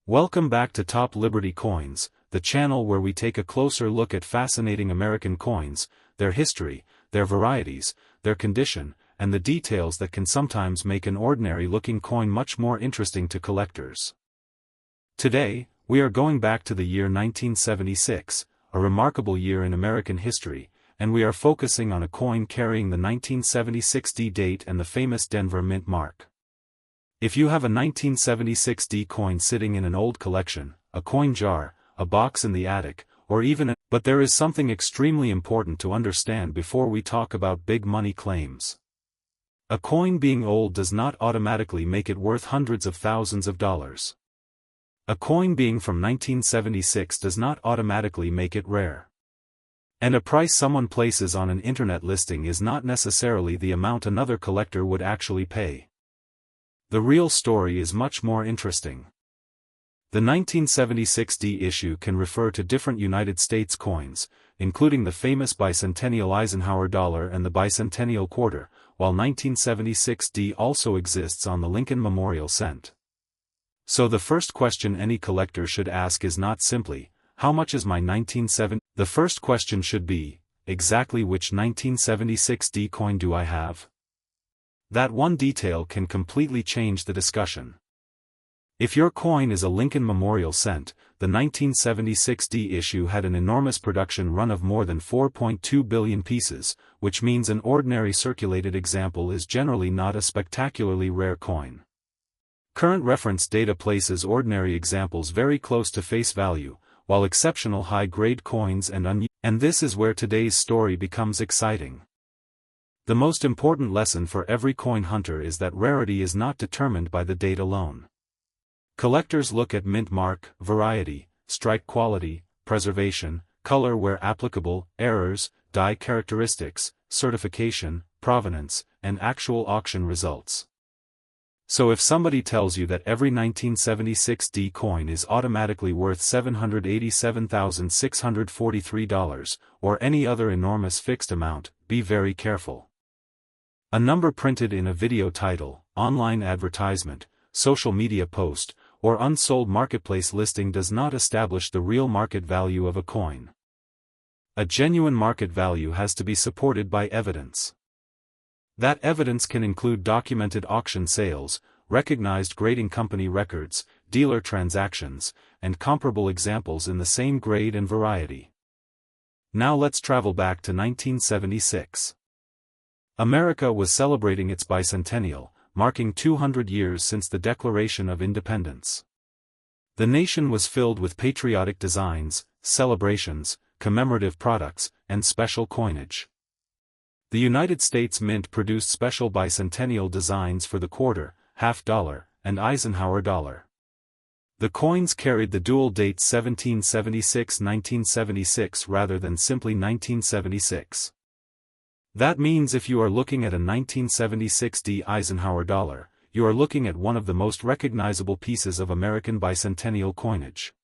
Welcome back to Top Liberty Coins, the channel where we take a closer look at fascinating American coins, their history, their varieties, their condition, and the details that can sometimes make an ordinary-looking coin much more interesting to collectors. Today, we are going back to the year 1976, a remarkable year in American history, and we are focusing on a coin carrying the 1976 D date and the famous Denver Mint mark. If you have a 1976 D coin sitting in an old collection, a coin jar, a box in the attic, or even but there is something extremely important to understand before we talk about big money claims. A coin being old does not automatically make it worth hundreds of thousands of dollars. A coin being from 1976 does not automatically make it rare. And a price someone places on an internet listing is not necessarily the amount another collector would actually pay. The real story is much more interesting. The 1976 D issue can refer to different United States coins, including the famous bicentennial Eisenhower dollar and the bicentennial quarter, while 1976 D also exists on the Lincoln Memorial Cent. So the first question any collector should ask is not simply, how much is my 1970? The first question should be, exactly which 1976 D coin do I have? That one detail can completely change the discussion. If your coin is a Lincoln Memorial Cent, the 1976 D issue had an enormous production run of more than 4.2 billion pieces, which means an ordinary circulated example is generally not a spectacularly rare coin. Current reference data places ordinary examples very close to face value, while exceptional high-grade coins and this is where today's story becomes exciting. The most important lesson for every coin hunter is that rarity is not determined by the date alone. Collectors look at mint mark, variety, strike quality, preservation, color where applicable, errors, die characteristics, certification, provenance, and actual auction results. So if somebody tells you that every 1976 D coin is automatically worth $787,643, or any other enormous fixed amount, be very careful. A number printed in a video title, online advertisement, social media post, or unsold marketplace listing does not establish the real market value of a coin. A genuine market value has to be supported by evidence. That evidence can include documented auction sales, recognized grading company records, dealer transactions, and comparable examples in the same grade and variety. Now let's travel back to 1976. America was celebrating its bicentennial, marking 200 years since the Declaration of Independence. The nation was filled with patriotic designs, celebrations, commemorative products, and special coinage. The United States Mint produced special bicentennial designs for the quarter, half dollar, and Eisenhower dollar. The coins carried the dual dates 1776-1976 rather than simply 1976. That means if you are looking at a 1976 D Eisenhower dollar, you are looking at one of the most recognizable pieces of American bicentennial coinage.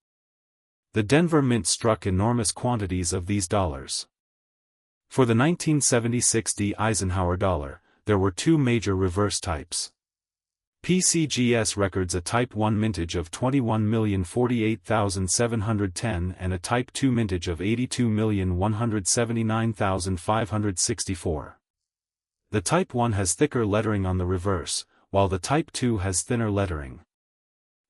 The Denver Mint struck enormous quantities of these dollars. For the 1976 D Eisenhower dollar, there were two major reverse types. PCGS records a Type 1 mintage of 21,048,710 and a Type 2 mintage of 82,179,564. The Type 1 has thicker lettering on the reverse, while the Type 2 has thinner lettering.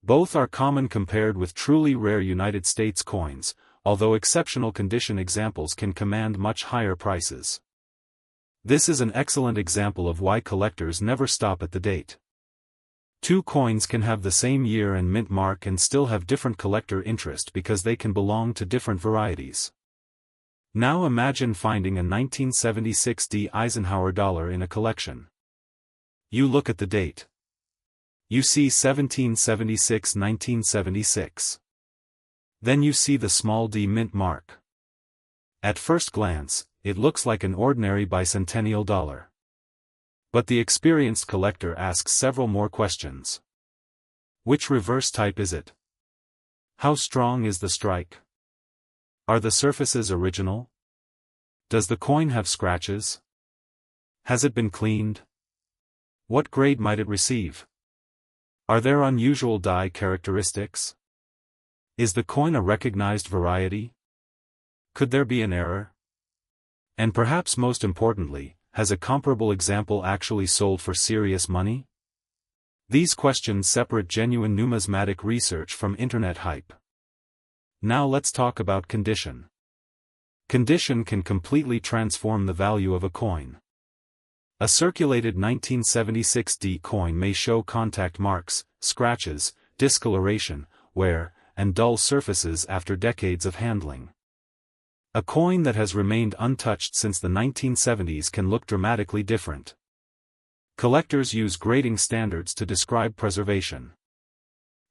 Both are common compared with truly rare United States coins, although exceptional condition examples can command much higher prices. This is an excellent example of why collectors never stop at the date. Two coins can have the same year and mint mark and still have different collector interest because they can belong to different varieties. Now imagine finding a 1976 D Eisenhower dollar in a collection. You look at the date. You see 1776-1976. Then you see the small d mint mark. At first glance, it looks like an ordinary bicentennial dollar. But the experienced collector asks several more questions. Which reverse type is it? How strong is the strike? Are the surfaces original? Does the coin have scratches? Has it been cleaned? What grade might it receive? Are there unusual die characteristics? Is the coin a recognized variety? Could there be an error? And perhaps most importantly, has a comparable example actually sold for serious money? These questions separate genuine numismatic research from internet hype. Now let's talk about condition. Condition can completely transform the value of a coin. A circulated 1976D coin may show contact marks, scratches, discoloration, wear, and dull surfaces after decades of handling. A coin that has remained untouched since the 1970s can look dramatically different. Collectors use grading standards to describe preservation.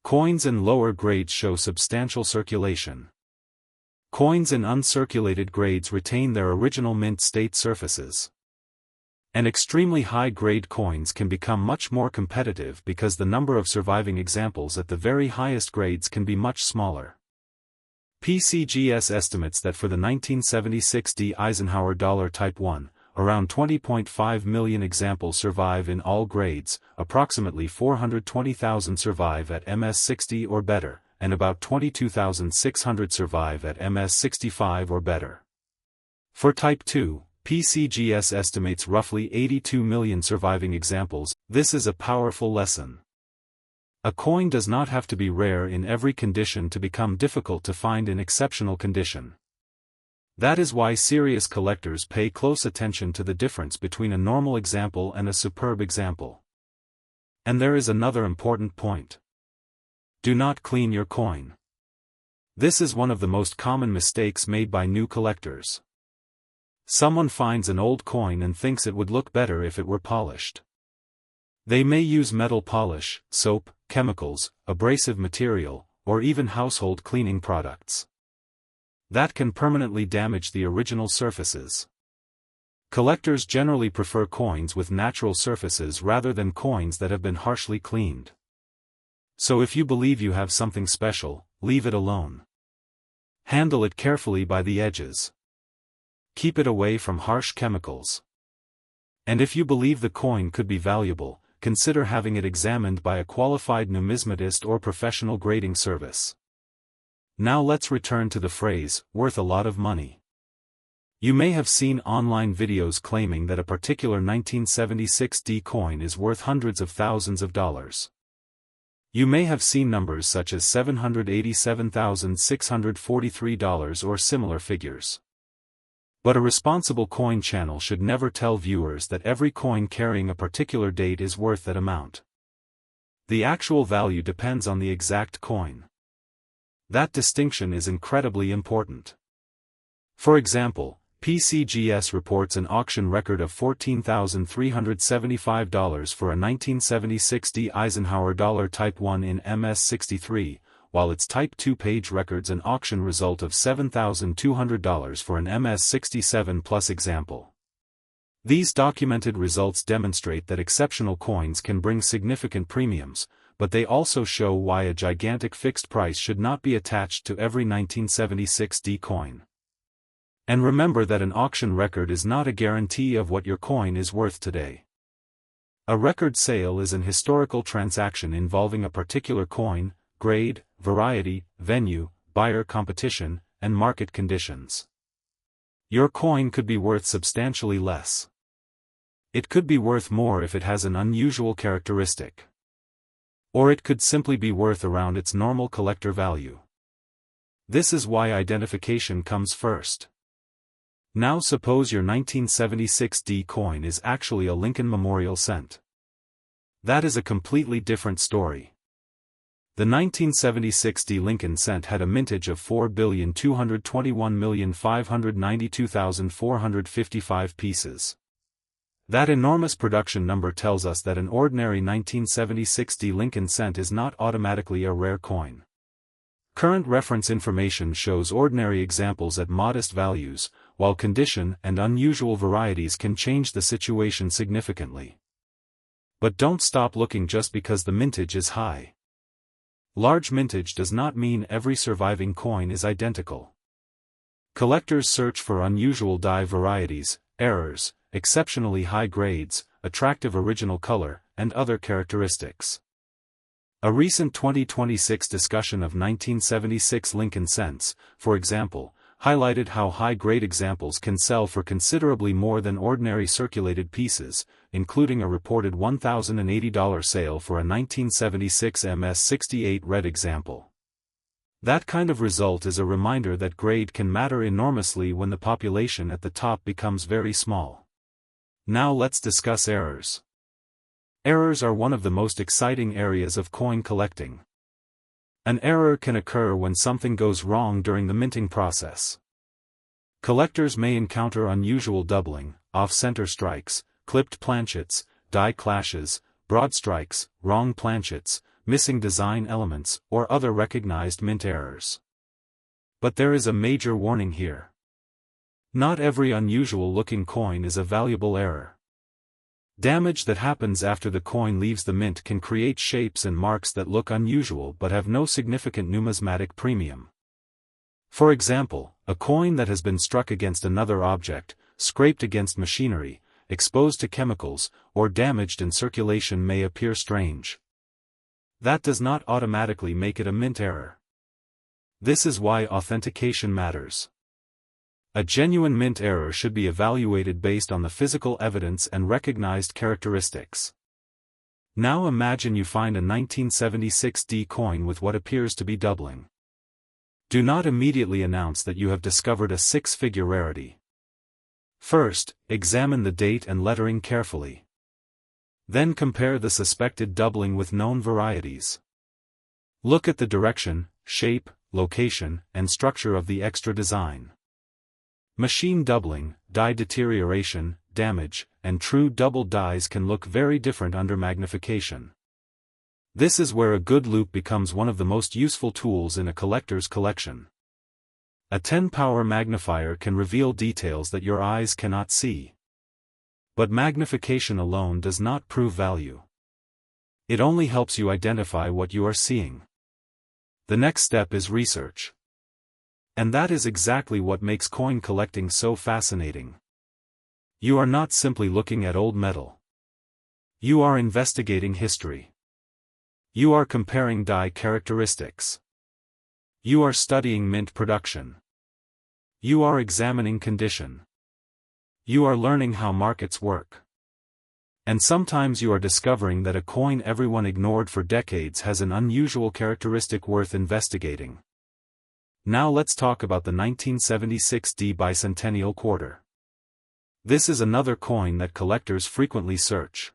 Coins in lower grades show substantial circulation. Coins in uncirculated grades retain their original mint state surfaces. And extremely high-grade coins can become much more competitive because the number of surviving examples at the very highest grades can be much smaller. PCGS estimates that for the 1976 D Eisenhower dollar Type 1, around 20.5 million examples survive in all grades, approximately 420,000 survive at MS-60 or better, and about 22,600 survive at MS-65 or better. For Type 2, PCGS estimates roughly 82 million surviving examples. This is a powerful lesson. A coin does not have to be rare in every condition to become difficult to find in exceptional condition. That is why serious collectors pay close attention to the difference between a normal example and a superb example. And there is another important point. Do not clean your coin. This is one of the most common mistakes made by new collectors. Someone finds an old coin and thinks it would look better if it were polished. They may use metal polish, soap, chemicals, abrasive material, or even household cleaning products. That can permanently damage the original surfaces. Collectors generally prefer coins with natural surfaces rather than coins that have been harshly cleaned. So if you believe you have something special, leave it alone. Handle it carefully by the edges. Keep it away from harsh chemicals. And if you believe the coin could be valuable, consider having it examined by a qualified numismatist or professional grading service. Now let's return to the phrase, worth a lot of money. You may have seen online videos claiming that a particular 1976 D coin is worth hundreds of thousands of dollars. You may have seen numbers such as $787,643 or similar figures. But a responsible coin channel should never tell viewers that every coin carrying a particular date is worth that amount. The actual value depends on the exact coin. That distinction is incredibly important. For example, PCGS reports an auction record of $14,375 for a 1976 D Eisenhower dollar Type 1 in MS-63, while its Type 2 page records an auction result of $7,200 for an MS-67 Plus example. These documented results demonstrate that exceptional coins can bring significant premiums, but they also show why a gigantic fixed price should not be attached to every 1976 D coin. And remember that an auction record is not a guarantee of what your coin is worth today. A record sale is an historical transaction involving a particular coin, grade, variety, venue, buyer competition, and market conditions. Your coin could be worth substantially less. It could be worth more if it has an unusual characteristic. Or it could simply be worth around its normal collector value. This is why identification comes first. Now suppose your 1976 D coin is actually a Lincoln Memorial cent. That is a completely different story. The 1976 D Lincoln cent had a mintage of 4,221,592,455 pieces. That enormous production number tells us that an ordinary 1976 D Lincoln cent is not automatically a rare coin. Current reference information shows ordinary examples at modest values, while condition and unusual varieties can change the situation significantly. But don't stop looking just because the mintage is high. Large mintage does not mean every surviving coin is identical. Collectors search for unusual die varieties, errors, exceptionally high grades, attractive original color, and other characteristics. A recent 2026 discussion of 1976 Lincoln cents, for example, highlighted how high-grade examples can sell for considerably more than ordinary circulated pieces, including a reported $1,080 sale for a 1976 MS-68 red example. That kind of result is a reminder that grade can matter enormously when the population at the top becomes very small. Now let's discuss errors. Errors are one of the most exciting areas of coin collecting. An error can occur when something goes wrong during the minting process. Collectors may encounter unusual doubling, off-center strikes, clipped planchets, die clashes, broad strikes, wrong planchets, missing design elements, or other recognized mint errors. But there is a major warning here. Not every unusual-looking coin is a valuable error. Damage that happens after the coin leaves the mint can create shapes and marks that look unusual but have no significant numismatic premium. For example, a coin that has been struck against another object, scraped against machinery, exposed to chemicals, or damaged in circulation may appear strange. That does not automatically make it a mint error. This is why authentication matters. A genuine mint error should be evaluated based on the physical evidence and recognized characteristics. Now imagine you find a 1976 D coin with what appears to be doubling. Do not immediately announce that you have discovered a six-figure rarity. First, examine the date and lettering carefully. Then compare the suspected doubling with known varieties. Look at the direction, shape, location, and structure of the extra design. Machine doubling, die deterioration, damage, and true doubled dies can look very different under magnification. This is where a good loupe becomes one of the most useful tools in a collector's collection. A 10-power magnifier can reveal details that your eyes cannot see. But magnification alone does not prove value. It only helps you identify what you are seeing. The next step is research. And that is exactly what makes coin collecting so fascinating. You are not simply looking at old metal. You are investigating history. You are comparing die characteristics. You are studying mint production. You are examining condition. You are learning how markets work. And sometimes you are discovering that a coin everyone ignored for decades has an unusual characteristic worth investigating. Now let's talk about the 1976 D bicentennial quarter. This is another coin that collectors frequently search.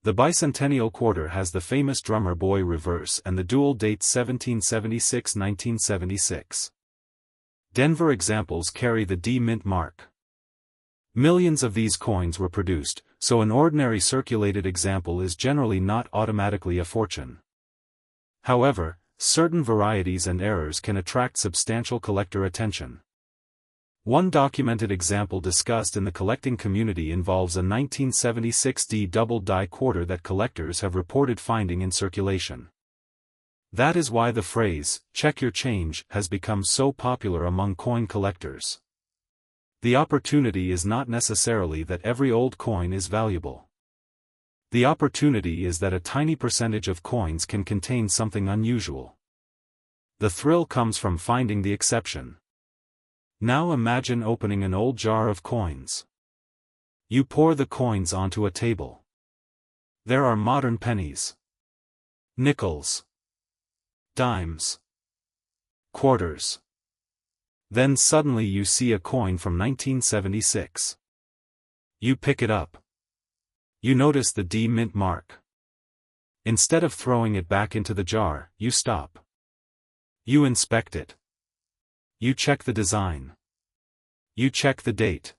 The bicentennial quarter has the famous drummer boy reverse and the dual dates 1776-1976. Denver examples carry the D mint mark. Millions of these coins were produced, so an ordinary circulated example is generally not automatically a fortune. However, certain varieties and errors can attract substantial collector attention. One documented example discussed in the collecting community involves a 1976 D double die quarter that collectors have reported finding in circulation. That is why the phrase, "check your change," has become so popular among coin collectors. The opportunity is not necessarily that every old coin is valuable. The opportunity is that a tiny percentage of coins can contain something unusual. The thrill comes from finding the exception. Now imagine opening an old jar of coins. You pour the coins onto a table. There are modern pennies, nickels, dimes, quarters. Then suddenly you see a coin from 1976. You pick it up. You notice the D mint mark. Instead of throwing it back into the jar, you stop. You inspect it. You check the design. You check the date.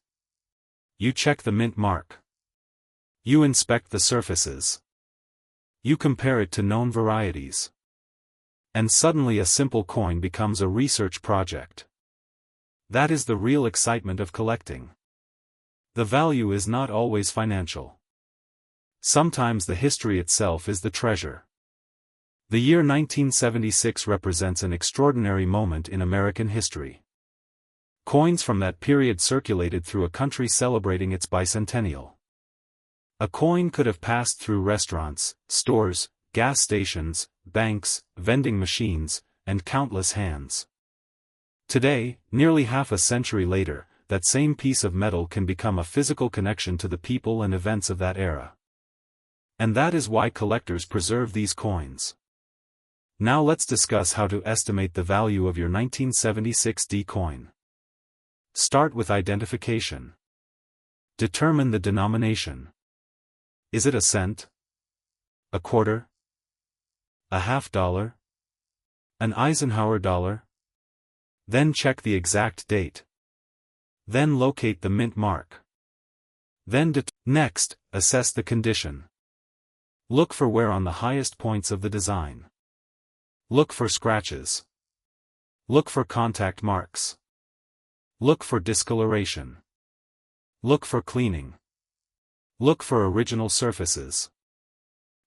You check the mint mark. You inspect the surfaces. You compare it to known varieties. And suddenly a simple coin becomes a research project. That is the real excitement of collecting. The value is not always financial. Sometimes the history itself is the treasure. The year 1976 represents an extraordinary moment in American history. Coins from that period circulated through a country celebrating its bicentennial. A coin could have passed through restaurants, stores, gas stations, banks, vending machines, and countless hands. Today, nearly half a century later, that same piece of metal can become a physical connection to the people and events of that era. And that is why collectors preserve these coins. Now let's discuss how to estimate the value of your 1976 D coin. Start with identification. Determine the denomination. Is it a cent? A quarter? A half dollar? An Eisenhower dollar? Then check the exact date. Then locate the mint mark. Next, assess the condition. Look for wear on the highest points of the design. Look for scratches. Look for contact marks. Look for discoloration. Look for cleaning. Look for original surfaces.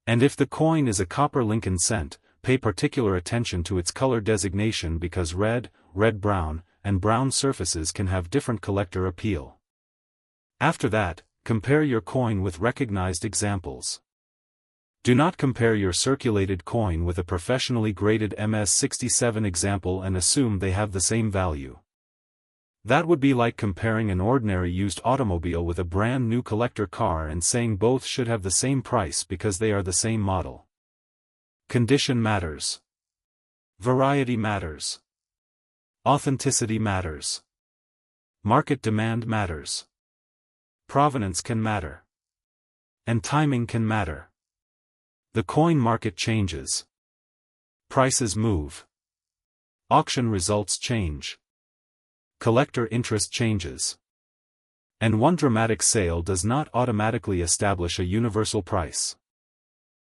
And if the coin is a copper Lincoln cent, pay particular attention to its color designation because red, red-brown, and brown surfaces can have different collector appeal. After that, compare your coin with recognized examples. Do not compare your circulated coin with a professionally graded MS-67 example and assume they have the same value. That would be like comparing an ordinary used automobile with a brand new collector car and saying both should have the same price because they are the same model. Condition matters. Variety matters. Authenticity matters. Market demand matters. Provenance can matter. And timing can matter. The coin market changes. Prices move. Auction results change. Collector interest changes. And one dramatic sale does not automatically establish a universal price.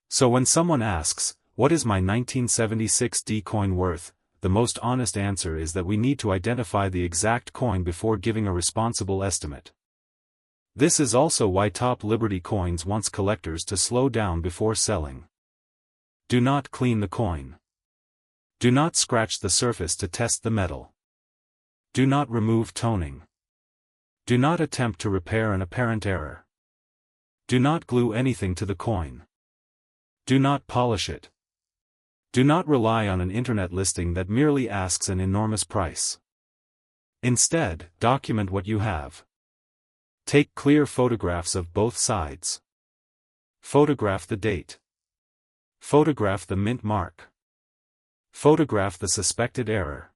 So when someone asks, "What is my 1976 D coin worth?" the most honest answer is that we need to identify the exact coin before giving a responsible estimate. This is also why Top Liberty Coins wants collectors to slow down before selling. Do not clean the coin. Do not scratch the surface to test the metal. Do not remove toning. Do not attempt to repair an apparent error. Do not glue anything to the coin. Do not polish it. Do not rely on an internet listing that merely asks an enormous price. Instead, document what you have. Take clear photographs of both sides. Photograph the date. Photograph the mint mark. Photograph the suspected error.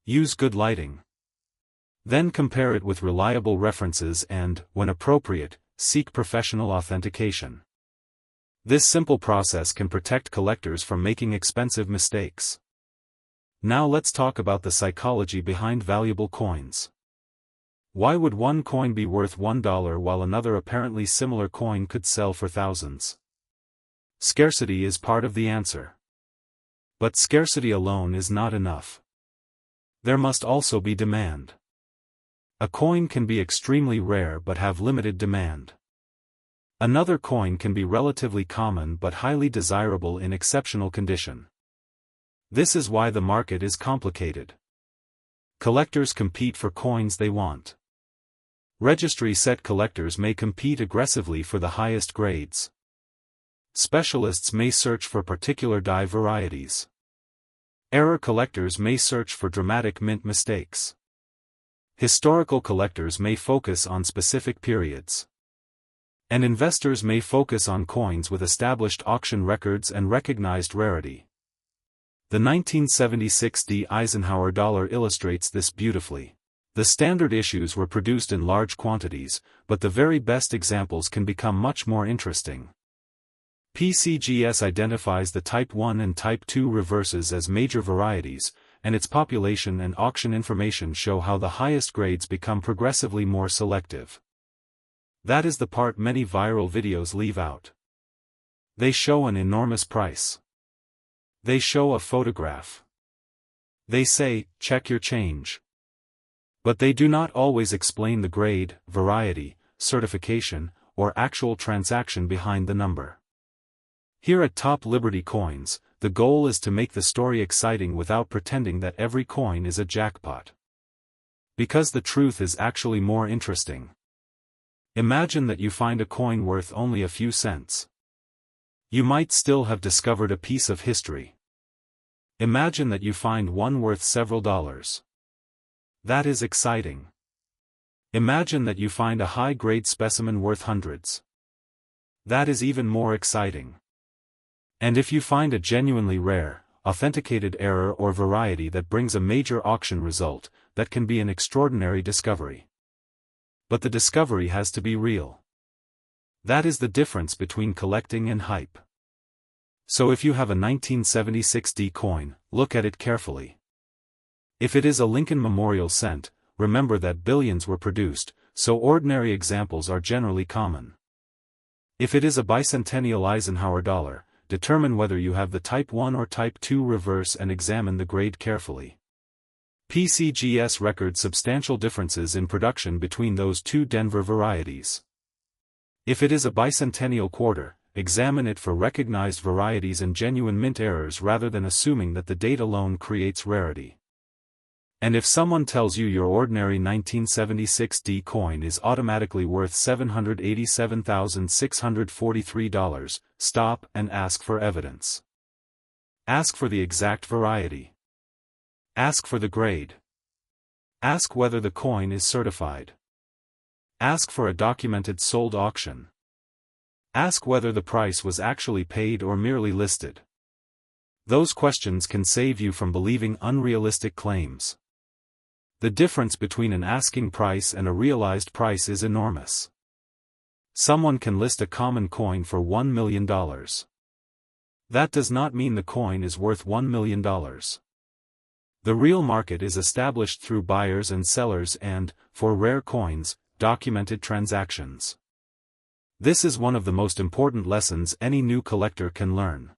Use good lighting. Then compare it with reliable references and, when appropriate, seek professional authentication. This simple process can protect collectors from making expensive mistakes. Now let's talk about the psychology behind valuable coins. Why would one coin be worth $1 while another apparently similar coin could sell for thousands? Scarcity is part of the answer. But scarcity alone is not enough. There must also be demand. A coin can be extremely rare but have limited demand. Another coin can be relatively common but highly desirable in exceptional condition. This is why the market is complicated. Collectors compete for coins they want. Registry set collectors may compete aggressively for the highest grades. Specialists may search for particular die varieties. Error collectors may search for dramatic mint mistakes. Historical collectors may focus on specific periods. And investors may focus on coins with established auction records and recognized rarity. The 1976 D Eisenhower dollar illustrates this beautifully. The standard issues were produced in large quantities, but the very best examples can become much more interesting. PCGS identifies the Type 1 and Type 2 reverses as major varieties, and its population and auction information show how the highest grades become progressively more selective. That is the part many viral videos leave out. They show an enormous price. They show a photograph. They say, "Check your change." But they do not always explain the grade, variety, certification, or actual transaction behind the number. Here at Top Liberty Coins, the goal is to make the story exciting without pretending that every coin is a jackpot. Because the truth is actually more interesting. Imagine that you find a coin worth only a few cents. You might still have discovered a piece of history. Imagine that you find one worth several dollars. That is exciting. Imagine that you find a high-grade specimen worth hundreds. That is even more exciting. And if you find a genuinely rare, authenticated error or variety that brings a major auction result, that can be an extraordinary discovery. But the discovery has to be real. That is the difference between collecting and hype. So if you have a 1976 D coin, look at it carefully. If it is a Lincoln Memorial cent, remember that billions were produced, so ordinary examples are generally common. If it is a bicentennial Eisenhower dollar, determine whether you have the Type 1 or Type 2 reverse and examine the grade carefully. PCGS records substantial differences in production between those two Denver varieties. If it is a bicentennial quarter, examine it for recognized varieties and genuine mint errors rather than assuming that the date alone creates rarity. And if someone tells you your ordinary 1976 D coin is automatically worth $787,643, stop and ask for evidence. Ask for the exact variety. Ask for the grade. Ask whether the coin is certified. Ask for a documented sold auction. Ask whether the price was actually paid or merely listed. Those questions can save you from believing unrealistic claims. The difference between an asking price and a realized price is enormous. Someone can list a common coin for $1 million. That does not mean the coin is worth $1 million. The real market is established through buyers and sellers and, for rare coins, documented transactions. This is one of the most important lessons any new collector can learn.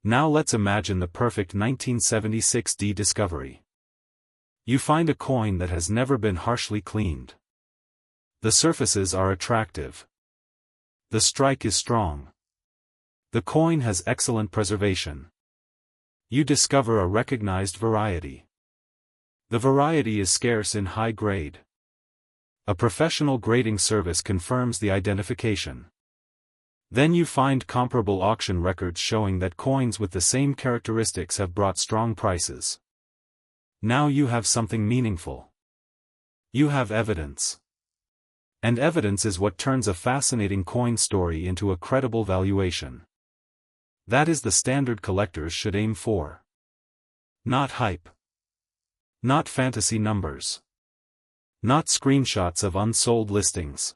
Now let's imagine the perfect 1976 D discovery. You find a coin that has never been harshly cleaned. The surfaces are attractive. The strike is strong. The coin has excellent preservation. You discover a recognized variety. The variety is scarce in high grade. A professional grading service confirms the identification. Then you find comparable auction records showing that coins with the same characteristics have brought strong prices. Now you have something meaningful. You have evidence. And evidence is what turns a fascinating coin story into a credible valuation. That is the standard collectors should aim for. Not hype. Not fantasy numbers. Not screenshots of unsold listings.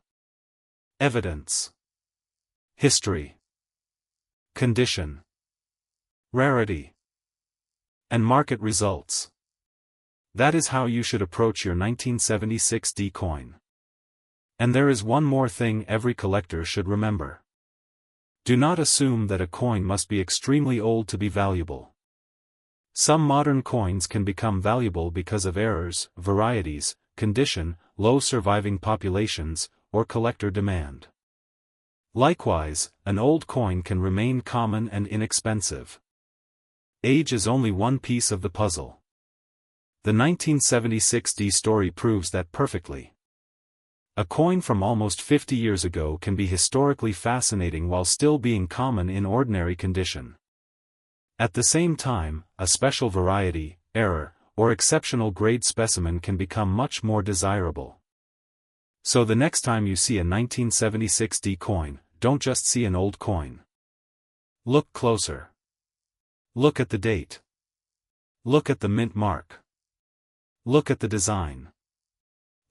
Evidence. History. Condition. Rarity. And market results. That is how you should approach your 1976 D coin. And there is one more thing every collector should remember. Do not assume that a coin must be extremely old to be valuable. Some modern coins can become valuable because of errors, varieties, condition, low surviving populations, or collector demand. Likewise, an old coin can remain common and inexpensive. Age is only one piece of the puzzle. The 1976 D story proves that perfectly. A coin from almost 50 years ago can be historically fascinating while still being common in ordinary condition. At the same time, a special variety, error, or exceptional grade specimen can become much more desirable. So the next time you see a 1976 D coin, don't just see an old coin. Look closer. Look at the date. Look at the mint mark. Look at the design.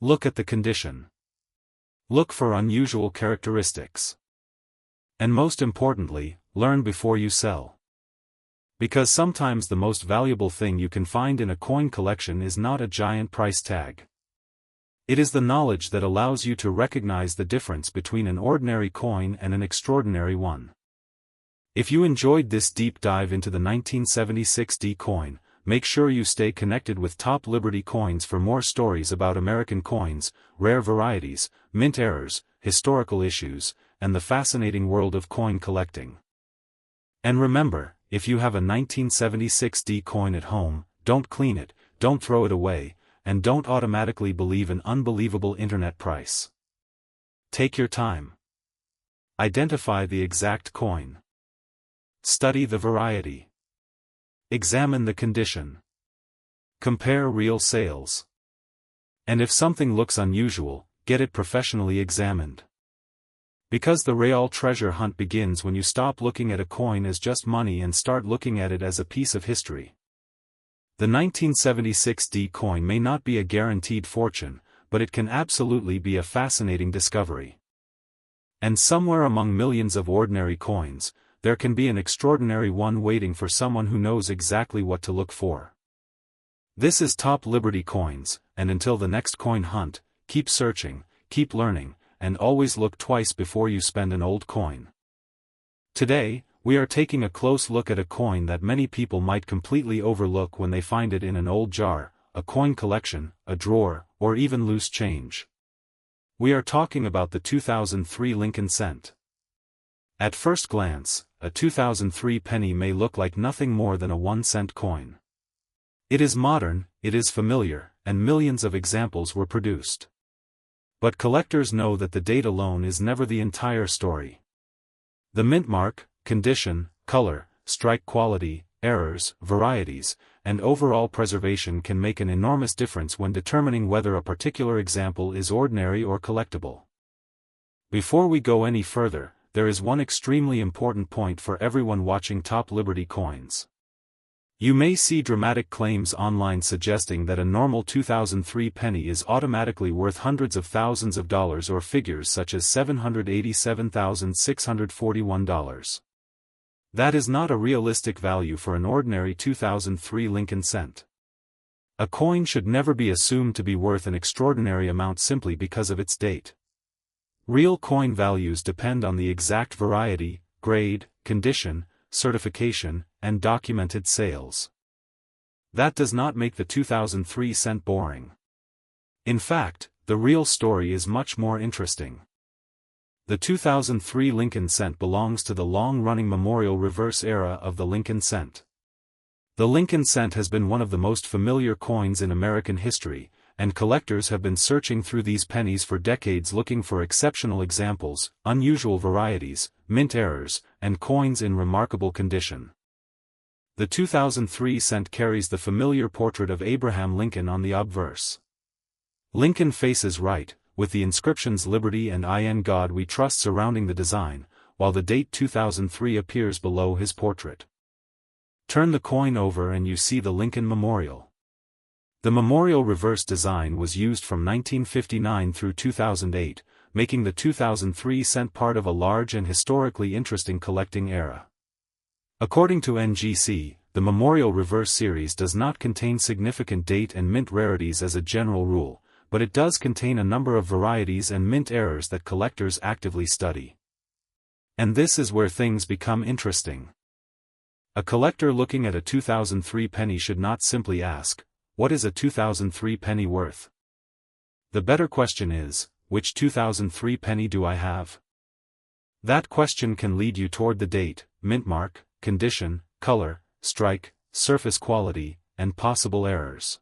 Look at the condition. Look for unusual characteristics. And most importantly, learn before you sell. Because sometimes the most valuable thing you can find in a coin collection is not a giant price tag. It is the knowledge that allows you to recognize the difference between an ordinary coin and an extraordinary one. If you enjoyed this deep dive into the 1976 D coin, make sure you stay connected with Top Liberty Coins for more stories about American coins, rare varieties, mint errors, historical issues, and the fascinating world of coin collecting. And remember, if you have a 1976 D coin at home, don't clean it, don't throw it away, and don't automatically believe an unbelievable internet price. Take your time. Identify the exact coin. Study the variety. Examine the condition. Compare real sales. And if something looks unusual, get it professionally examined. Because the real treasure hunt begins when you stop looking at a coin as just money and start looking at it as a piece of history. The 1976 D coin may not be a guaranteed fortune, but it can absolutely be a fascinating discovery. And somewhere among millions of ordinary coins, there can be an extraordinary one waiting for someone who knows exactly what to look for. This is Top Liberty Coins, and until the next coin hunt, keep searching, keep learning, and always look twice before you spend an old coin. Today, we are taking a close look at a coin that many people might completely overlook when they find it in an old jar, a coin collection, a drawer, or even loose change. We are talking about the 2003 Lincoln cent. At first glance, a 2003 penny may look like nothing more than a 1-cent coin. It is modern, it is familiar, and millions of examples were produced. But collectors know that the date alone is never the entire story. The mint mark, condition, color, strike quality, errors, varieties, and overall preservation can make an enormous difference when determining whether a particular example is ordinary or collectible. Before we go any further, there is one extremely important point for everyone watching Top Liberty Coins. You may see dramatic claims online suggesting that a normal 2003 penny is automatically worth hundreds of thousands of dollars or figures such as $787,641. That is not a realistic value for an ordinary 2003 Lincoln cent. A coin should never be assumed to be worth an extraordinary amount simply because of its date. Real coin values depend on the exact variety, grade, condition, certification, and documented sales. That does not make the 2003 cent boring. In fact, the real story is much more interesting. The 2003 Lincoln cent belongs to the long-running memorial reverse era of the Lincoln cent. The Lincoln cent has been one of the most familiar coins in American history, and collectors have been searching through these pennies for decades looking for exceptional examples, unusual varieties, mint errors, and coins in remarkable condition. The 2003 cent carries the familiar portrait of Abraham Lincoln on the obverse. Lincoln faces right, with the inscriptions Liberty and In God We Trust surrounding the design, while the date 2003 appears below his portrait. Turn the coin over and you see the Lincoln Memorial. The memorial reverse design was used from 1959 through 2008, making the 2003 cent part of a large and historically interesting collecting era. According to NGC, the memorial reverse series does not contain significant date and mint rarities as a general rule, but it does contain a number of varieties and mint errors that collectors actively study. And this is where things become interesting. A collector looking at a 2003 penny should not simply ask, "What is a 2003 penny worth?" The better question is, which 2003 penny do I have? That question can lead you toward the date, mint mark, condition, color, strike, surface quality, and possible errors.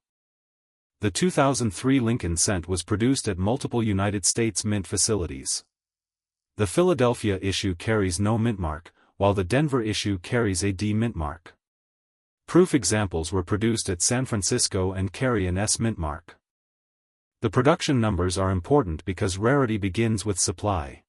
The 2003 Lincoln cent was produced at multiple United States mint facilities. The Philadelphia issue carries no mint mark, while the Denver issue carries a D mint mark. Proof examples were produced at San Francisco and carry an S mint mark. The production numbers are important because rarity begins with supply.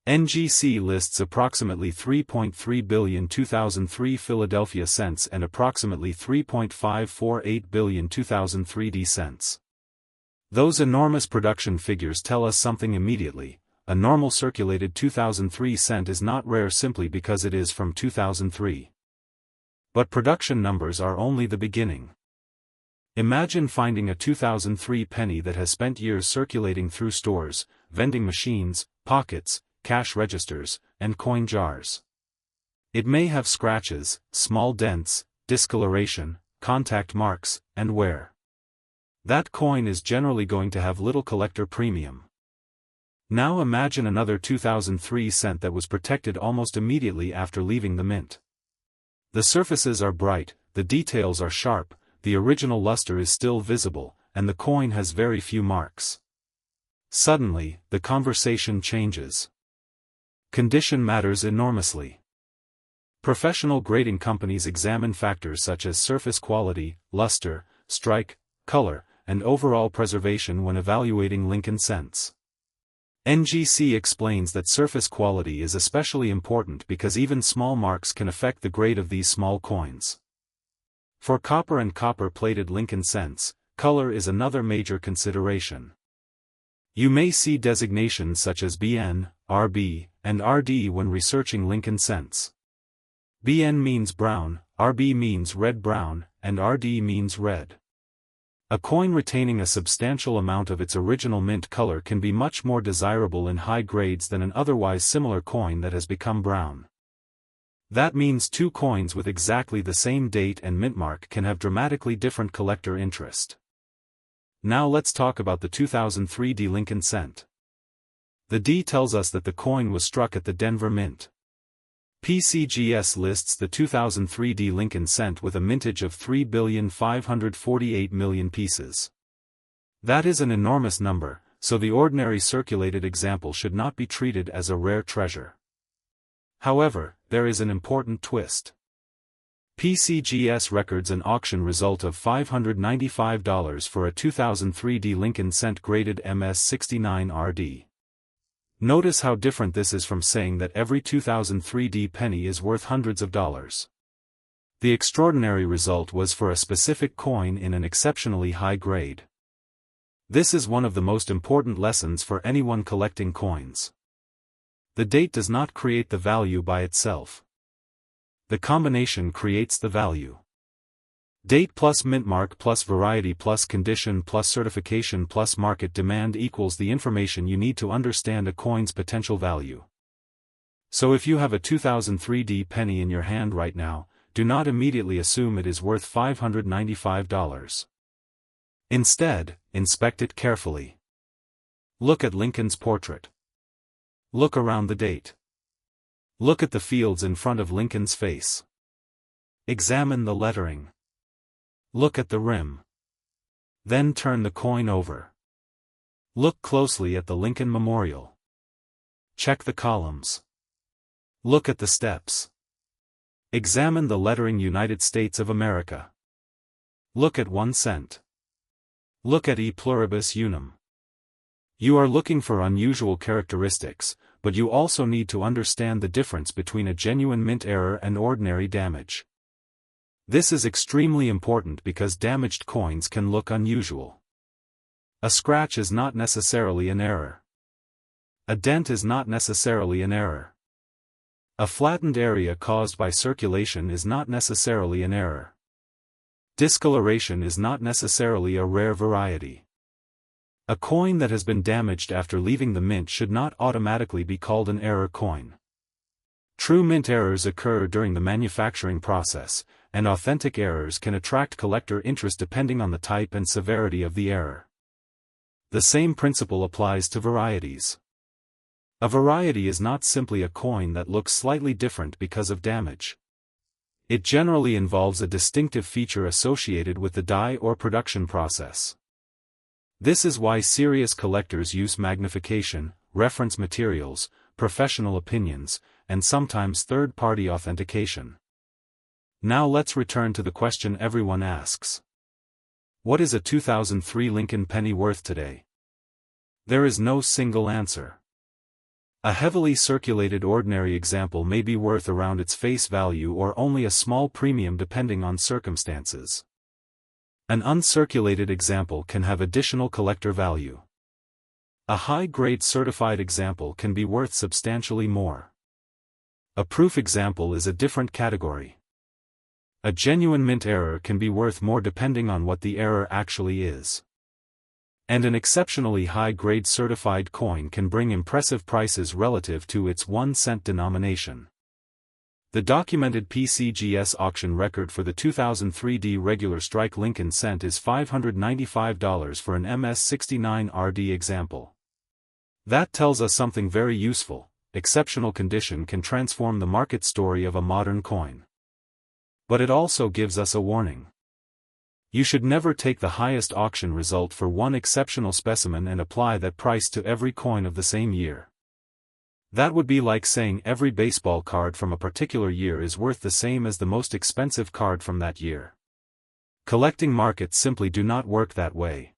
NGC lists approximately 3.3 billion 2003 Philadelphia cents and approximately 3.548 billion 2003 D cents. Those enormous production figures tell us something immediately. A normal circulated 2003 cent is not rare simply because it is from 2003. But production numbers are only the beginning. Imagine finding a 2003 penny that has spent years circulating through stores, vending machines, pockets, cash registers, and coin jars. It may have scratches, small dents, discoloration, contact marks, and wear. That coin is generally going to have little collector premium. Now imagine another 2003 cent that was protected almost immediately after leaving the mint. The surfaces are bright, the details are sharp, the original luster is still visible, and the coin has very few marks. Suddenly, the conversation changes. Condition matters enormously. Professional grading companies examine factors such as surface quality, luster, strike, color, and overall preservation when evaluating Lincoln cents. NGC explains that surface quality is especially important because even small marks can affect the grade of these small coins. For copper and copper-plated Lincoln cents, color is another major consideration. You may see designations such as BN, RB, and RD when researching Lincoln cents. BN means brown, RB means red-brown, and RD means red. A coin retaining a substantial amount of its original mint color can be much more desirable in high grades than an otherwise similar coin that has become brown. That means two coins with exactly the same date and mint mark can have dramatically different collector interest. Now let's talk about the 2003 D Lincoln cent. The D tells us that the coin was struck at the Denver Mint. PCGS lists the 2003 D Lincoln cent with a mintage of 3,548,000,000 pieces. That is an enormous number, so the ordinary circulated example should not be treated as a rare treasure. However, there is an important twist. PCGS records an auction result of $595 for a 2003 D Lincoln cent graded MS69 RD. Notice how different this is from saying that every 2003 D penny is worth hundreds of dollars. The extraordinary result was for a specific coin in an exceptionally high grade. This is one of the most important lessons for anyone collecting coins. The date does not create the value by itself. The combination creates the value. Date plus mint mark plus variety plus condition plus certification plus market demand equals the information you need to understand a coin's potential value. So if you have a 2003 D penny in your hand right now, do not immediately assume it is worth $595. Instead, inspect it carefully. Look at Lincoln's portrait. Look around the date. Look at the fields in front of Lincoln's face. Examine the lettering. Look at the rim. Then turn the coin over. Look closely at the Lincoln Memorial. Check the columns. Look at the steps. Examine the lettering United States of America. Look at 1 cent. Look at E pluribus unum. You are looking for unusual characteristics, but you also need to understand the difference between a genuine mint error and ordinary damage. This is extremely important because damaged coins can look unusual. A scratch is not necessarily an error. A dent is not necessarily an error. A flattened area caused by circulation is not necessarily an error. Discoloration is not necessarily a rare variety. A coin that has been damaged after leaving the mint should not automatically be called an error coin. True mint errors occur during the manufacturing process, and authentic errors can attract collector interest depending on the type and severity of the error. The same principle applies to varieties. A variety is not simply a coin that looks slightly different because of damage. It generally involves a distinctive feature associated with the die or production process. This is why serious collectors use magnification, reference materials, professional opinions, and sometimes third-party authentication. Now let's return to the question everyone asks. What is a 2003 Lincoln penny worth today? There is no single answer. A heavily circulated ordinary example may be worth around its face value or only a small premium depending on circumstances. An uncirculated example can have additional collector value. A high-grade certified example can be worth substantially more. A proof example is a different category. A genuine mint error can be worth more depending on what the error actually is. And an exceptionally high-grade certified coin can bring impressive prices relative to its 1 cent denomination. The documented PCGS auction record for the 2003 D regular strike Lincoln cent is $595 for an MS69 RD example. That tells us something very useful: exceptional condition can transform the market story of a modern coin. But it also gives us a warning. You should never take the highest auction result for one exceptional specimen and apply that price to every coin of the same year. That would be like saying every baseball card from a particular year is worth the same as the most expensive card from that year. Collecting markets simply do not work that way.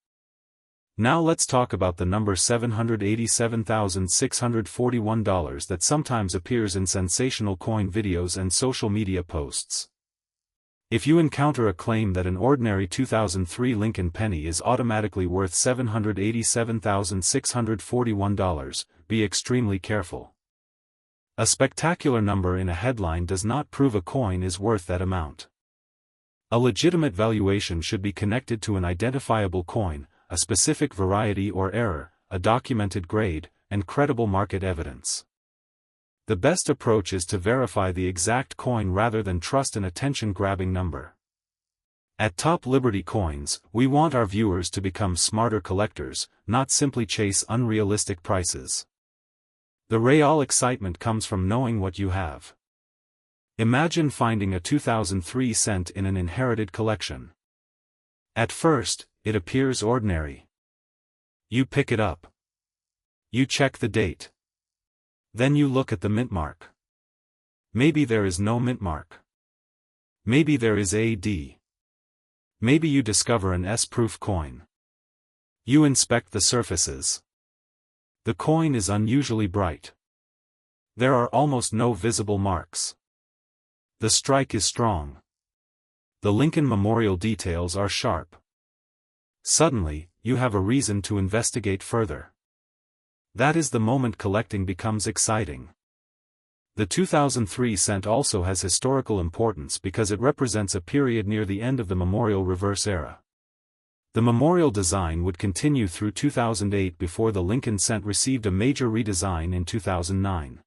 Now let's talk about the number $787,641 that sometimes appears in sensational coin videos and social media posts. If you encounter a claim that an ordinary 2003 Lincoln penny is automatically worth $787,641, be extremely careful. A spectacular number in a headline does not prove a coin is worth that amount. A legitimate valuation should be connected to an identifiable coin, a specific variety or error, a documented grade, and credible market evidence. The best approach is to verify the exact coin rather than trust an attention-grabbing number. At Top Liberty Coins, we want our viewers to become smarter collectors, not simply chase unrealistic prices. The real excitement comes from knowing what you have. Imagine finding a 2003 cent in an inherited collection. At first, it appears ordinary. You pick it up. You check the date. Then you look at the mint mark. Maybe there is no mint mark. Maybe there is a D. Maybe you discover an S-proof coin. You inspect the surfaces. The coin is unusually bright. There are almost no visible marks. The strike is strong. The Lincoln Memorial details are sharp. Suddenly, you have a reason to investigate further. That is the moment collecting becomes exciting. The 2003 cent also has historical importance because it represents a period near the end of the Memorial Reverse era. The Memorial design would continue through 2008 before the Lincoln cent received a major redesign in 2009.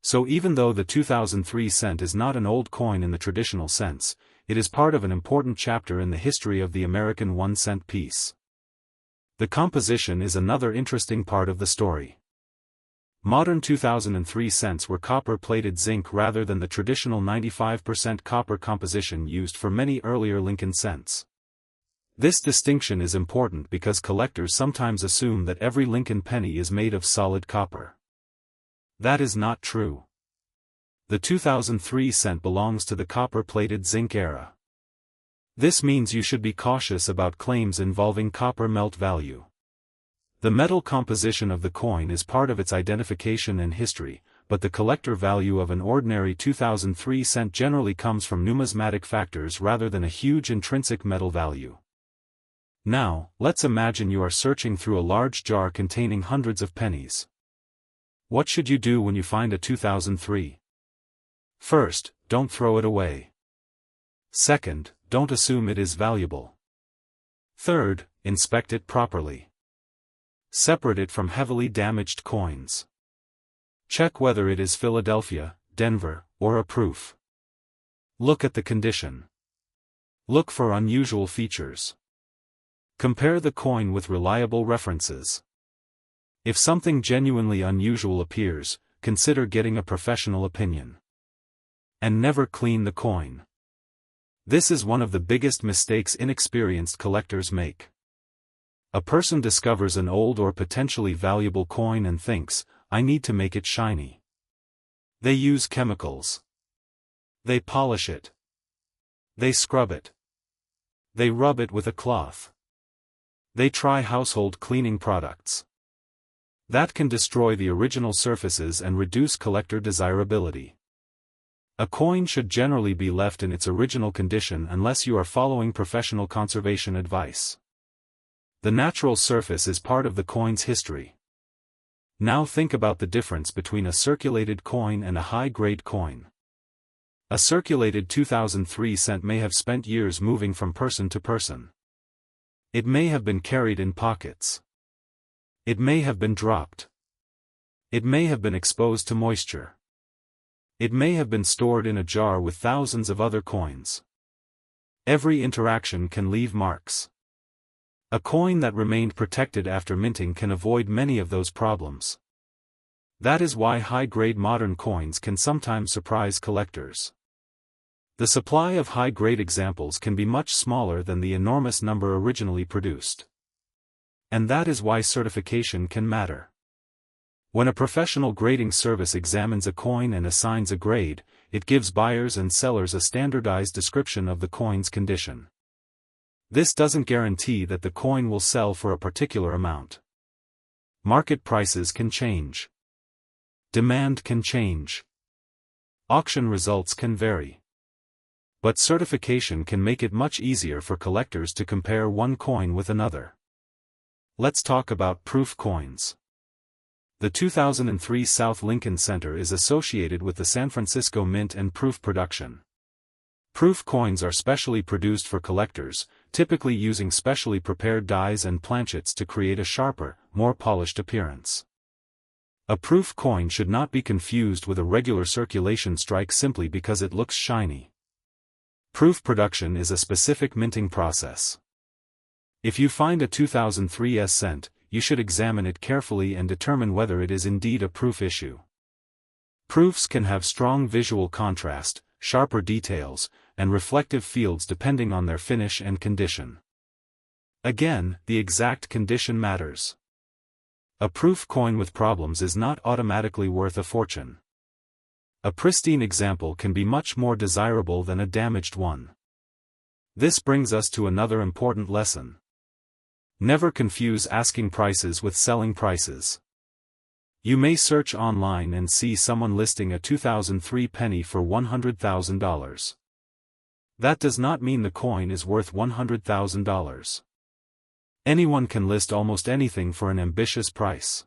So even though the 2003 cent is not an old coin in the traditional sense, it is part of an important chapter in the history of the American 1-cent piece. The composition is another interesting part of the story. Modern 2003 cents were copper-plated zinc rather than the traditional 95% copper composition used for many earlier Lincoln cents. This distinction is important because collectors sometimes assume that every Lincoln penny is made of solid copper. That is not true. The 2003 cent belongs to the copper-plated zinc era. This means you should be cautious about claims involving copper melt value. The metal composition of the coin is part of its identification and history, but the collector value of an ordinary 2003 cent generally comes from numismatic factors rather than a huge intrinsic metal value. Now, let's imagine you are searching through a large jar containing hundreds of pennies. What should you do when you find a 2003? First, don't throw it away. Second, don't assume it is valuable. Third, inspect it properly. Separate it from heavily damaged coins. Check whether it is Philadelphia, Denver, or a proof. Look at the condition. Look for unusual features. Compare the coin with reliable references. If something genuinely unusual appears, consider getting a professional opinion. And never clean the coin. This is one of the biggest mistakes inexperienced collectors make. A person discovers an old or potentially valuable coin and thinks, I need to make it shiny. They use chemicals. They polish it. They scrub it. They rub it with a cloth. They try household cleaning products. That can destroy the original surfaces and reduce collector desirability. A coin should generally be left in its original condition unless you are following professional conservation advice. The natural surface is part of the coin's history. Now think about the difference between a circulated coin and a high-grade coin. A circulated 2003 cent may have spent years moving from person to person. It may have been carried in pockets. It may have been dropped. It may have been exposed to moisture. It may have been stored in a jar with thousands of other coins. Every interaction can leave marks. A coin that remained protected after minting can avoid many of those problems. That is why high-grade modern coins can sometimes surprise collectors. The supply of high-grade examples can be much smaller than the enormous number originally produced. And that is why certification can matter. When a professional grading service examines a coin and assigns a grade, it gives buyers and sellers a standardized description of the coin's condition. This doesn't guarantee that the coin will sell for a particular amount. Market prices can change. Demand can change. Auction results can vary. But certification can make it much easier for collectors to compare one coin with another. Let's talk about proof coins. The 2003 South Lincoln Center is associated with the San Francisco Mint and proof production. Proof coins are specially produced for collectors, typically using specially prepared dies and planchets to create a sharper, more polished appearance. A proof coin should not be confused with a regular circulation strike simply because it looks shiny. Proof production is a specific minting process. If you find a 2003 cent, you should examine it carefully and determine whether it is indeed a proof issue. Proofs can have strong visual contrast, sharper details, and reflective fields depending on their finish and condition. Again, the exact condition matters. A proof coin with problems is not automatically worth a fortune. A pristine example can be much more desirable than a damaged one. This brings us to another important lesson. Never confuse asking prices with selling prices. You may search online and see someone listing a 2003 penny for $100,000. That does not mean the coin is worth $100,000. Anyone can list almost anything for an ambitious price.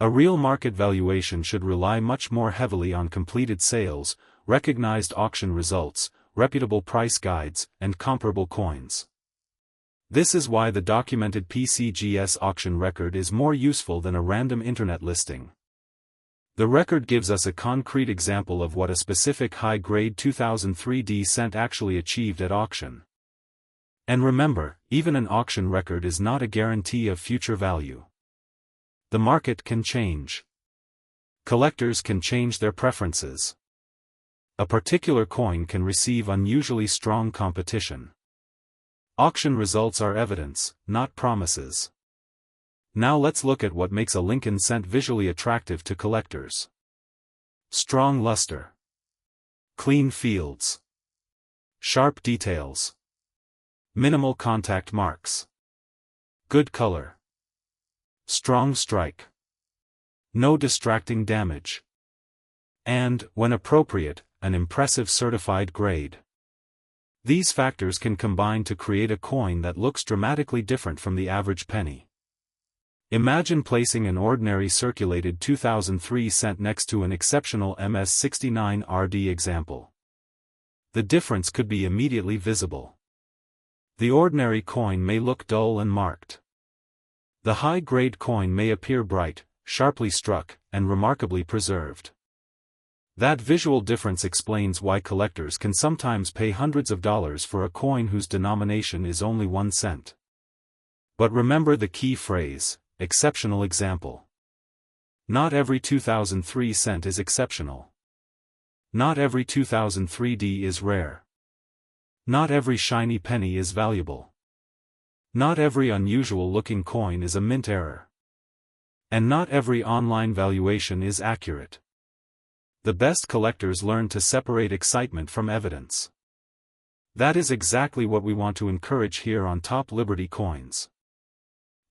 A real market valuation should rely much more heavily on completed sales, recognized auction results, reputable price guides, and comparable coins. This is why the documented PCGS auction record is more useful than a random internet listing. The record gives us a concrete example of what a specific high-grade 2003 cent actually achieved at auction. And remember, even an auction record is not a guarantee of future value. The market can change. Collectors can change their preferences. A particular coin can receive unusually strong competition. Auction results are evidence, not promises. Now let's look at what makes a Lincoln cent visually attractive to collectors. Strong luster. Clean fields. Sharp details. Minimal contact marks. Good color. Strong strike. No distracting damage. And, when appropriate, an impressive certified grade. These factors can combine to create a coin that looks dramatically different from the average penny. Imagine placing an ordinary circulated 2003 cent next to an exceptional MS69RD example. The difference could be immediately visible. The ordinary coin may look dull and marked. The high-grade coin may appear bright, sharply struck, and remarkably preserved. That visual difference explains why collectors can sometimes pay hundreds of dollars for a coin whose denomination is only 1 cent. But remember the key phrase, exceptional example. Not every 2003 cent is exceptional. Not every 2003D is rare. Not every shiny penny is valuable. Not every unusual-looking coin is a mint error. And not every online valuation is accurate. The best collectors learn to separate excitement from evidence. That is exactly what we want to encourage here on Top Liberty Coins.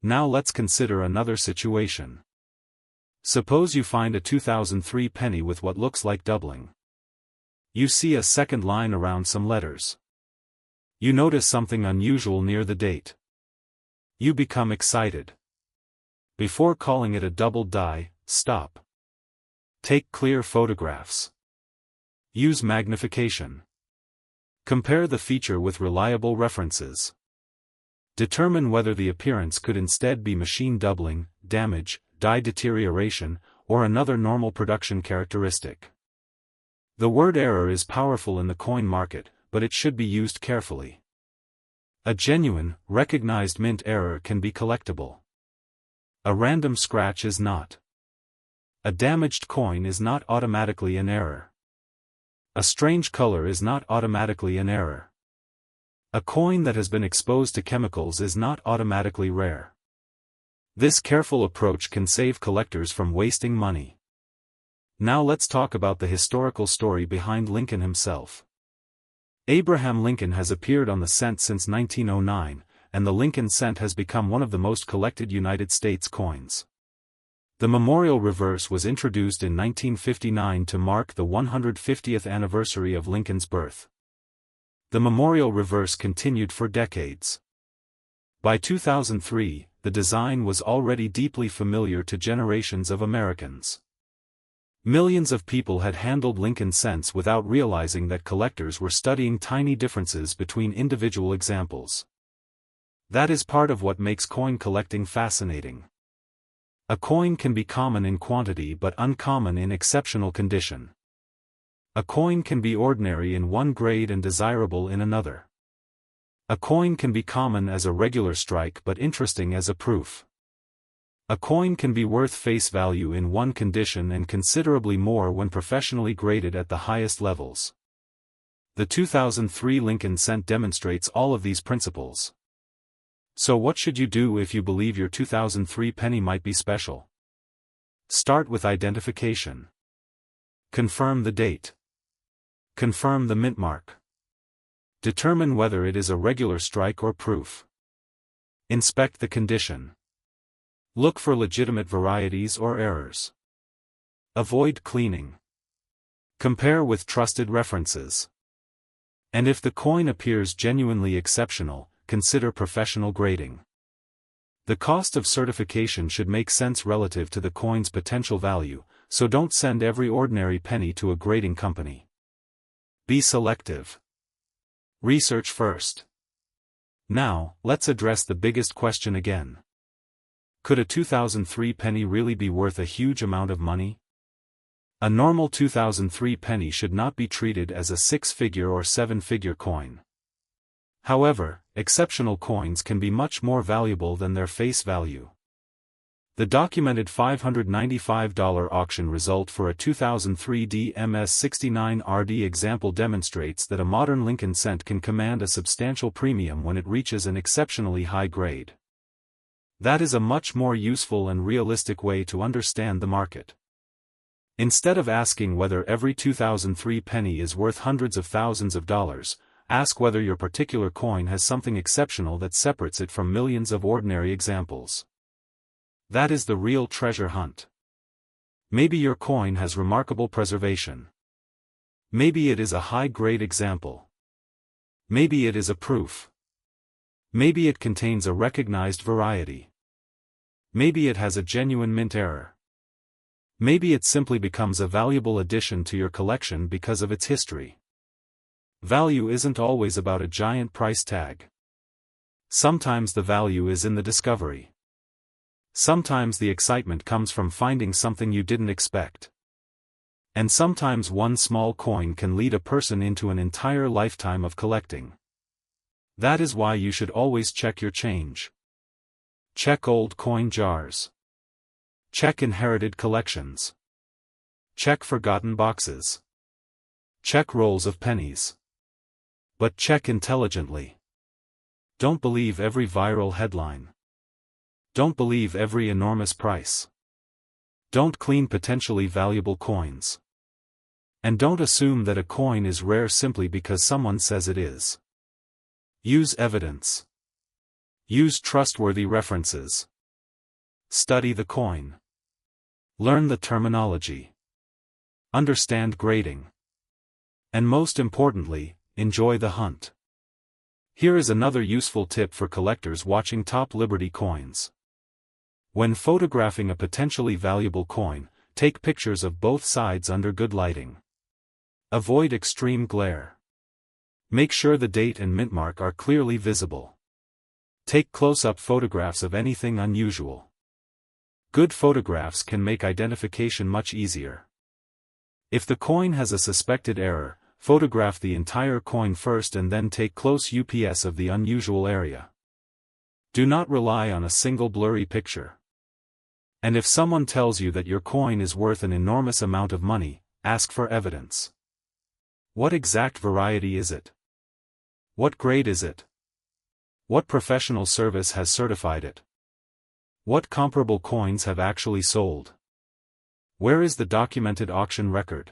Now let's consider another situation. Suppose you find a 2003 penny with what looks like doubling. You see a second line around some letters. You notice something unusual near the date. You become excited. Before calling it a double die, stop. Take clear photographs. Use magnification. Compare the feature with reliable references. Determine whether the appearance could instead be machine doubling, damage, die deterioration, or another normal production characteristic. The word error is powerful in the coin market, but it should be used carefully. A genuine, recognized mint error can be collectible. A random scratch is not. A damaged coin is not automatically an error. A strange color is not automatically an error. A coin that has been exposed to chemicals is not automatically rare. This careful approach can save collectors from wasting money. Now let's talk about the historical story behind Lincoln himself. Abraham Lincoln has appeared on the cent since 1909, and the Lincoln cent has become one of the most collected United States coins. The memorial reverse was introduced in 1959 to mark the 150th anniversary of Lincoln's birth. The memorial reverse continued for decades. By 2003, the design was already deeply familiar to generations of Americans. Millions of people had handled Lincoln cents without realizing that collectors were studying tiny differences between individual examples. That is part of what makes coin collecting fascinating. A coin can be common in quantity but uncommon in exceptional condition. A coin can be ordinary in one grade and desirable in another. A coin can be common as a regular strike but interesting as a proof. A coin can be worth face value in one condition and considerably more when professionally graded at the highest levels. The 2003 Lincoln cent demonstrates all of these principles. So what should you do if you believe your 2003 penny might be special? Start with identification. Confirm the date. Confirm the mint mark. Determine whether it is a regular strike or proof. Inspect the condition. Look for legitimate varieties or errors. Avoid cleaning. Compare with trusted references. And if the coin appears genuinely exceptional, consider professional grading. The cost of certification should make sense relative to the coin's potential value, so don't send every ordinary penny to a grading company. Be selective. Research first. Now, let's address the biggest question again. Could a 2003 penny really be worth a huge amount of money? A normal 2003 penny should not be treated as a 6-figure or 7-figure coin. However, exceptional coins can be much more valuable than their face value. The documented $595 auction result for a 2003 DMS69RD example demonstrates that a modern Lincoln cent can command a substantial premium when it reaches an exceptionally high grade. That is a much more useful and realistic way to understand the market. Instead of asking whether every 2003 penny is worth hundreds of thousands of dollars, ask whether your particular coin has something exceptional that separates it from millions of ordinary examples. That is the real treasure hunt. Maybe your coin has remarkable preservation. Maybe it is a high-grade example. Maybe it is a proof. Maybe it contains a recognized variety. Maybe it has a genuine mint error. Maybe it simply becomes a valuable addition to your collection because of its history. Value isn't always about a giant price tag. Sometimes the value is in the discovery. Sometimes the excitement comes from finding something you didn't expect. And sometimes one small coin can lead a person into an entire lifetime of collecting. That is why you should always check your change. Check old coin jars. Check inherited collections. Check forgotten boxes. Check rolls of pennies. But check intelligently. Don't believe every viral headline. Don't believe every enormous price. Don't clean potentially valuable coins. And don't assume that a coin is rare simply because someone says it is. Use evidence. Use trustworthy references. Study the coin. Learn the terminology. Understand grading. And most importantly, enjoy the hunt. Here is another useful tip for collectors watching Top Liberty coins. When photographing a potentially valuable coin, take pictures of both sides under good lighting. Avoid extreme glare. Make sure the date and mint mark are clearly visible. Take close-up photographs of anything unusual. Good photographs can make identification much easier. If the coin has a suspected error, photograph the entire coin first and then take close UPS of the unusual area. Do not rely on a single blurry picture. And if someone tells you that your coin is worth an enormous amount of money, ask for evidence. What exact variety is it? What grade is it? What professional service has certified it? What comparable coins have actually sold? Where is the documented auction record?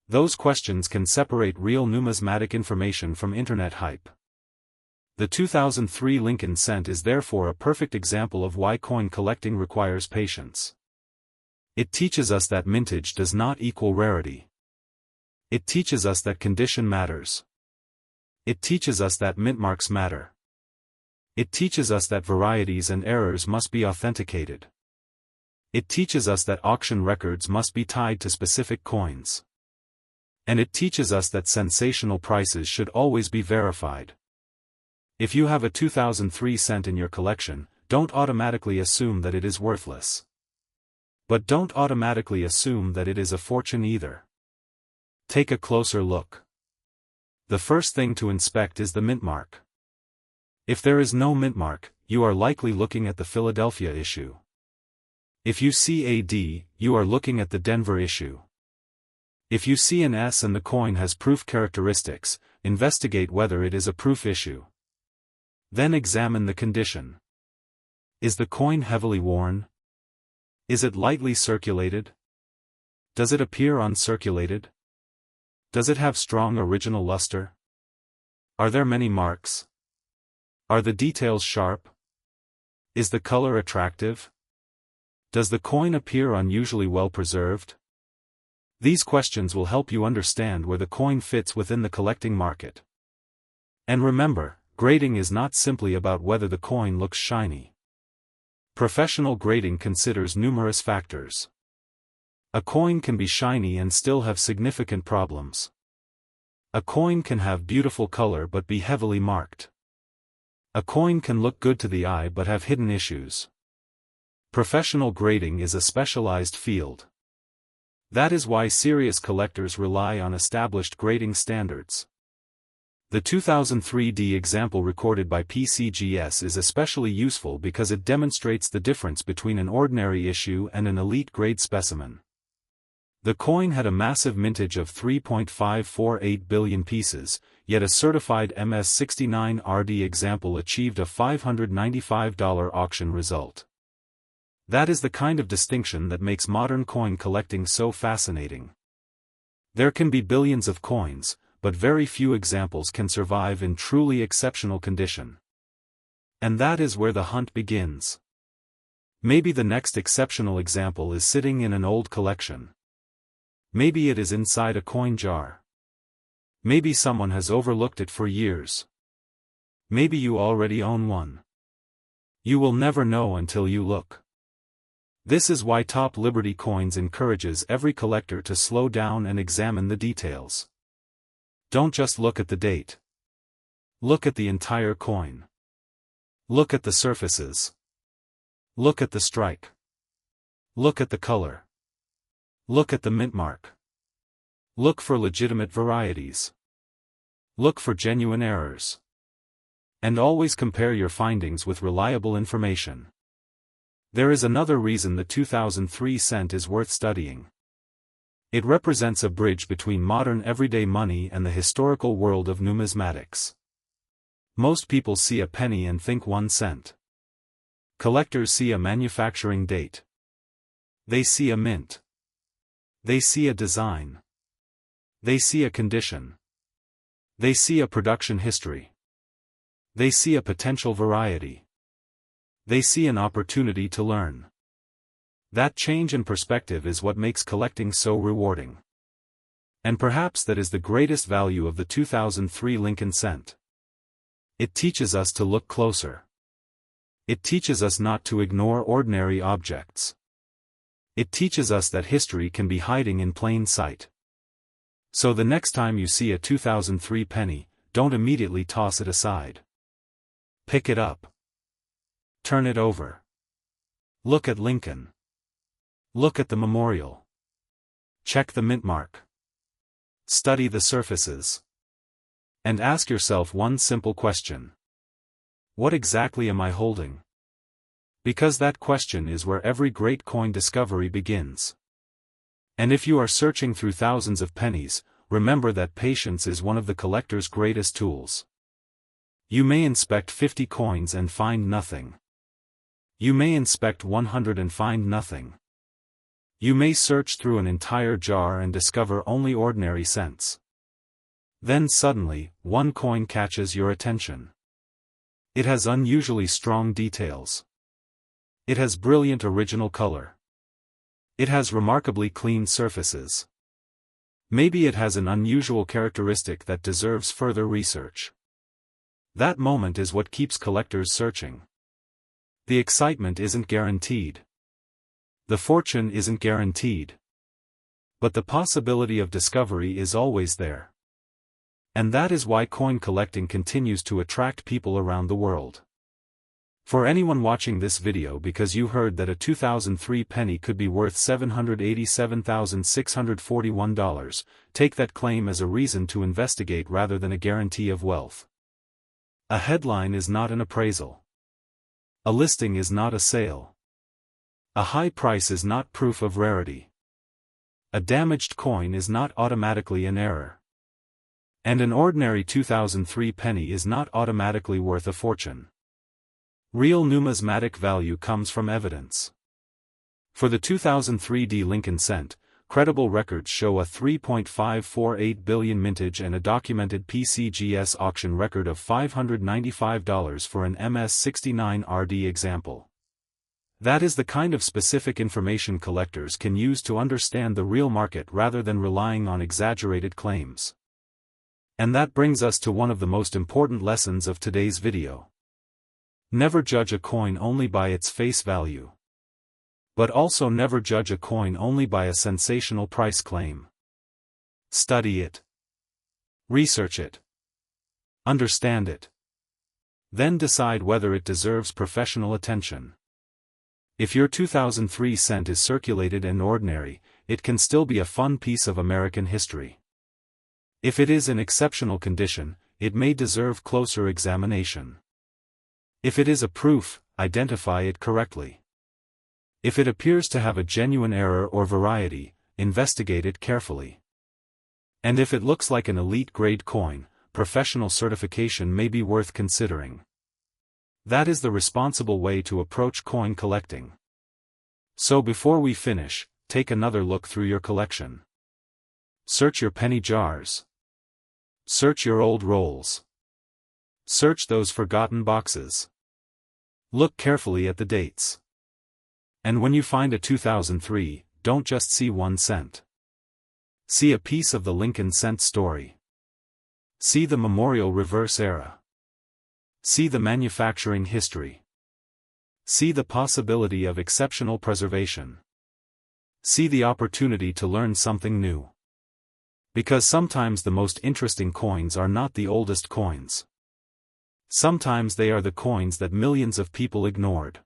Those questions can separate real numismatic information from internet hype. The 2003 Lincoln cent is therefore a perfect example of why coin collecting requires patience. It teaches us that mintage does not equal rarity. It teaches us that condition matters. It teaches us that mintmarks matter. It teaches us that varieties and errors must be authenticated. It teaches us that auction records must be tied to specific coins. And it teaches us that sensational prices should always be verified. If you have a 2003 cent in your collection, don't automatically assume that it is worthless. But don't automatically assume that it is a fortune either. Take a closer look. The first thing to inspect is the mintmark. If there is no mintmark, you are likely looking at the Philadelphia issue. If you see AD, you are looking at the Denver issue. If you see an S and the coin has proof characteristics, investigate whether it is a proof issue. Then examine the condition. Is the coin heavily worn? Is it lightly circulated? Does it appear uncirculated? Does it have strong original luster? Are there many marks? Are the details sharp? Is the color attractive? Does the coin appear unusually well preserved? These questions will help you understand where the coin fits within the collecting market. And remember, grading is not simply about whether the coin looks shiny. Professional grading considers numerous factors. A coin can be shiny and still have significant problems. A coin can have beautiful color but be heavily marked. A coin can look good to the eye but have hidden issues. Professional grading is a specialized field. That is why serious collectors rely on established grading standards. The 2003 example recorded by PCGS is especially useful because it demonstrates the difference between an ordinary issue and an elite grade specimen. The coin had a massive mintage of 3.548 billion pieces, yet a certified MS69RD example achieved a $595 auction result. That is the kind of distinction that makes modern coin collecting so fascinating. There can be billions of coins, but very few examples can survive in truly exceptional condition. And that is where the hunt begins. Maybe the next exceptional example is sitting in an old collection. Maybe it is inside a coin jar. Maybe someone has overlooked it for years. Maybe you already own one. You will never know until you look. This is why Top Liberty Coins encourages every collector to slow down and examine the details. Don't just look at the date. Look at the entire coin. Look at the surfaces. Look at the strike. Look at the color. Look at the mintmark. Look for legitimate varieties. Look for genuine errors. And always compare your findings with reliable information. There is another reason the 2003 cent is worth studying. It represents a bridge between modern everyday money and the historical world of numismatics. Most people see a penny and think 1 cent. Collectors see a manufacturing date. They see a mint. They see a design. They see a condition. They see a production history. They see a potential variety. They see an opportunity to learn. That change in perspective is what makes collecting so rewarding. And perhaps that is the greatest value of the 2003 Lincoln cent. It teaches us to look closer. It teaches us not to ignore ordinary objects. It teaches us that history can be hiding in plain sight. So the next time you see a 2003 penny, don't immediately toss it aside. Pick it up. Turn it over. Look at Lincoln. Look at the memorial. Check the mintmark. Study the surfaces. And ask yourself one simple question. What exactly am I holding? Because that question is where every great coin discovery begins. And if you are searching through thousands of pennies, remember that patience is one of the collector's greatest tools. You may inspect 50 coins and find nothing. You may inspect 100 and find nothing. You may search through an entire jar and discover only ordinary cents. Then suddenly, one coin catches your attention. It has unusually strong details. It has brilliant original color. It has remarkably clean surfaces. Maybe it has an unusual characteristic that deserves further research. That moment is what keeps collectors searching. The excitement isn't guaranteed. The fortune isn't guaranteed. But the possibility of discovery is always there. And that is why coin collecting continues to attract people around the world. For anyone watching this video because you heard that a 2003 penny could be worth $787,641, take that claim as a reason to investigate rather than a guarantee of wealth. A headline is not an appraisal. A listing is not a sale. A high price is not proof of rarity. A damaged coin is not automatically an error. And an ordinary 2003 penny is not automatically worth a fortune. Real numismatic value comes from evidence. For the 2003 Lincoln cent, credible records show a 3.548 billion mintage and a documented PCGS auction record of $595 for an MS69RD example. That is the kind of specific information collectors can use to understand the real market rather than relying on exaggerated claims. And that brings us to one of the most important lessons of today's video. Never judge a coin only by its face value. But also never judge a coin only by a sensational price claim. Study it. Research it. Understand it. Then decide whether it deserves professional attention. If your 2003 cent is circulated and ordinary, it can still be a fun piece of American history. If it is in exceptional condition, it may deserve closer examination. If it is a proof, identify it correctly. If it appears to have a genuine error or variety, investigate it carefully. And if it looks like an elite-grade coin, professional certification may be worth considering. That is the responsible way to approach coin collecting. So before we finish, take another look through your collection. Search your penny jars. Search your old rolls. Search those forgotten boxes. Look carefully at the dates. And when you find a 2003, don't just see 1 cent. See a piece of the Lincoln cent story. See the memorial reverse era. See the manufacturing history. See the possibility of exceptional preservation. See the opportunity to learn something new. Because sometimes the most interesting coins are not the oldest coins. Sometimes they are the coins that millions of people ignored.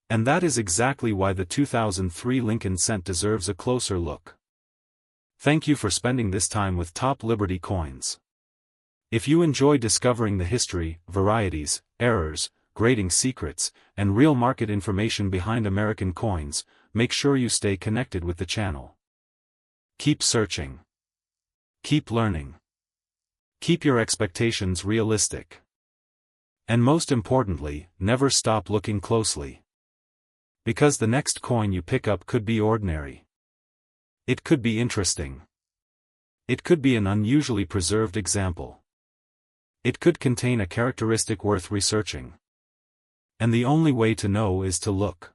And that is exactly why the 2003 Lincoln cent deserves a closer look. Thank you for spending this time with Top Liberty Coins. If you enjoy discovering the history, varieties, errors, grading secrets, and real market information behind American coins, make sure you stay connected with the channel. Keep searching. Keep learning. Keep your expectations realistic. And most importantly, never stop looking closely. Because the next coin you pick up could be ordinary. It could be interesting. It could be an unusually preserved example. It could contain a characteristic worth researching. And the only way to know is to look.